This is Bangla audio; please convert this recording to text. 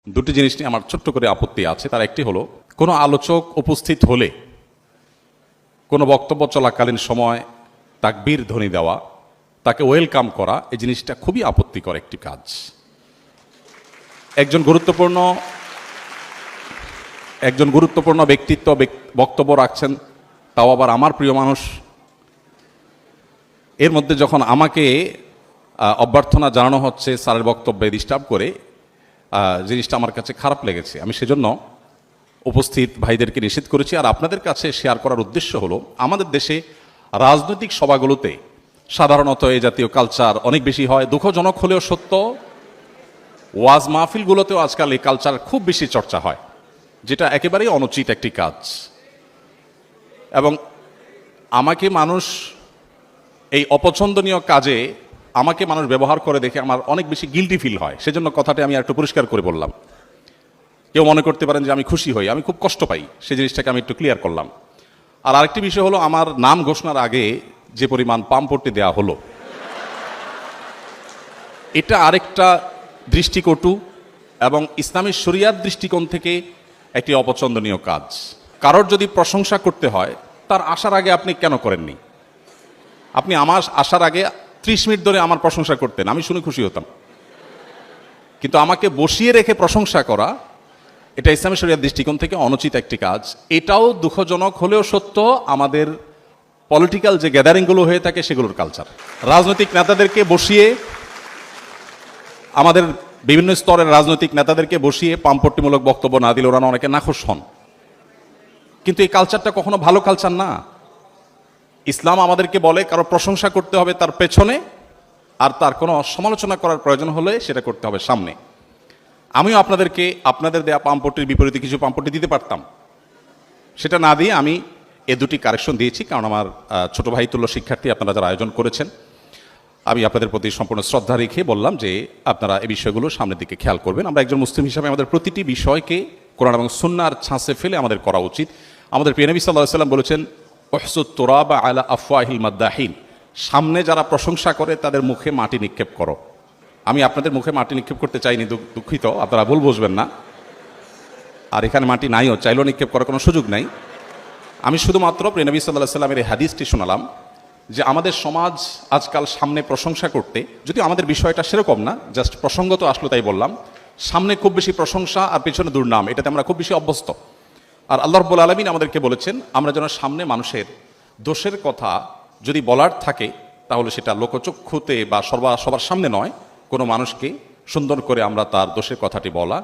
দুটি জিনিস নিয়ে আমার ছোট্ট করে আপত্তি আছে। তার একটি হলো, কোনো আলোচক উপস্থিত হলে কোনো বক্তব্য চলাকালীন সময় তাকবীর ধ্বনি দেওয়া, তাকে ওয়েলকাম করা, এই জিনিসটা খুবই আপত্তিকর একটি কাজ। একজন গুরুত্বপূর্ণ ব্যক্তিত্ব বক্তব্য রাখছেন, তাও আবার আমার প্রিয় মানুষ, এর মধ্যে যখন আমাকে অভ্যর্থনা জানানো হচ্ছে স্যারের বক্তব্যে ডিস্টার্ব করে, জিনিসটা আমার কাছে খারাপ লেগেছে। আমি সেজন্য উপস্থিত ভাইদেরকে নিষেধ করেছি। আর আপনাদের কাছে শেয়ার করার উদ্দেশ্য হলো, আমাদের দেশে রাজনৈতিক সভাগুলোতে সাধারণত এই জাতীয় কালচার অনেক বেশি হয়। দুঃখজনক হলেও সত্য, ওয়াজ মাহফিলগুলোতেও আজকাল এই কালচার খুব বেশি চর্চা হয়, যেটা একেবারেই অনুচিত একটি কাজ। এবং আমাকে মানুষ এই অপছন্দনীয় কাজে আমাকে মানুষ ব্যবহার করে দেখে আমার অনেক বেশি গিল্টি ফিল হয়। সেজন্য কথাটি আমি একটু পরিষ্কার করে বললাম। কেউ মনে করতে পারেন যে আমি খুশি হই, আমি খুব কষ্ট পাই, সেই জিনিসটাকে আমি একটু ক্লিয়ার করলাম। আর আরেকটি বিষয় হলো, আমার নাম ঘোষণার আগে যে পরিমাণ পামপট্টি দেওয়া হলো, এটা আরেকটা দৃষ্টিকটু এবং ইসলামী শরিয়ার দৃষ্টিকোণ থেকে একটি অপছন্দনীয় কাজ। কারোর যদি প্রশংসা করতে হয়, তার আসার আগে আপনি কেন করেননি? আপনি আমার আসার আগে 30 মিনিট ধরে আমার প্রশংসা করতেন, আমি শুনে খুশি হতাম। কিন্তু আমাকে বসিয়ে রেখে প্রশংসা করা, এটা ইসলামী শরিয়ার দৃষ্টিকোণ থেকে অনুচিত একটি কাজ। এটাও দুঃখজনক হলেও সত্য, আমাদের পলিটিক্যাল যে গ্যাদারিংগুলো হয়ে থাকে সেগুলোর কালচার। রাজনৈতিক নেতাদেরকে বসিয়ে, আমাদের বিভিন্ন স্তরের রাজনৈতিক নেতাদেরকে বসিয়ে পামপট্টিমূলক বক্তব্য না দিলে ওরা অনেকে নাখোশ হন। কিন্তু এই কালচারটা কখনো ভালো কালচার না। ইসলাম আমাদেরকে বলে কারো প্রশংসা করতে হবে তার পেছনে, আর তার কোনো সমালোচনা করার প্রয়োজন হলে সেটা করতে হবে সামনে। আমিও আপনাদেরকে আপনাদের দেয়া পামপট্টির বিপরীতে কিছু পামপট্টি দিতে পারতাম, সেটা না দিয়ে আমি এ দুটি কারেকশন দিয়েছি। কারণ আমার ছোট ভাই তুল্য শিক্ষার্থী আপনারা যারা আয়োজন করেছেন, আমি আপনাদের প্রতি সম্পূর্ণ শ্রদ্ধা রেখে বললাম যে আপনারা এই বিষয়গুলো সামনের দিকে খেয়াল করবেন। আমরা একজন মুসলিম হিসাবে আমাদের প্রতিটি বিষয়কে কোরআন এবং সুন্নাহর ছাঁচে ফেলে আমাদের করা উচিত। আমাদের প্রিয় নবী সাল্লাল্লাহু আলাইহি ওয়াসাল্লাম বলেছেন, উহসুত তুরাবা আলা আফওয়াহিল মাদ্দাহিন, সামনে যারা প্রশংসা করে তাদের মুখে মাটি নিক্ষেপ করো। আমি আপনাদের মুখে মাটি নিক্ষেপ করতে চাইনি, দুঃখিত, আপনারা ভুল বুঝবেন না। আর এখানে মাটি নাইও, চাইলেও নিক্ষেপ করার কোনো সুযোগ নাই। আমি শুধুমাত্র প্রিয় নবী সাল্লাল্লাহু আলাইহি ওয়াসাল্লামের এই হাদিসটি শোনালাম যে আমাদের সমাজ আজকাল সামনে প্রশংসা করতে, যদিও আমাদের বিষয়টা সেরকম না, জাস্ট প্রসঙ্গত আসলো তাই বললাম, সামনে খুব বেশি প্রশংসা আর পেছনে দুর্নাম, এটাতে আমরা খুব বেশি অভ্যস্ত। আর আল্লাহ রাব্বুল আলামিন আমাদেরকে বলেছেন আমরা যেন সামনে মানুষের দোষের কথা যদি বলার থাকে, তাহলে সেটা লোকচক্ষুতে বা সবার সামনে নয়, কোনো মানুষকে সুন্দর করে আমরা তার দোষের কথাটি বলা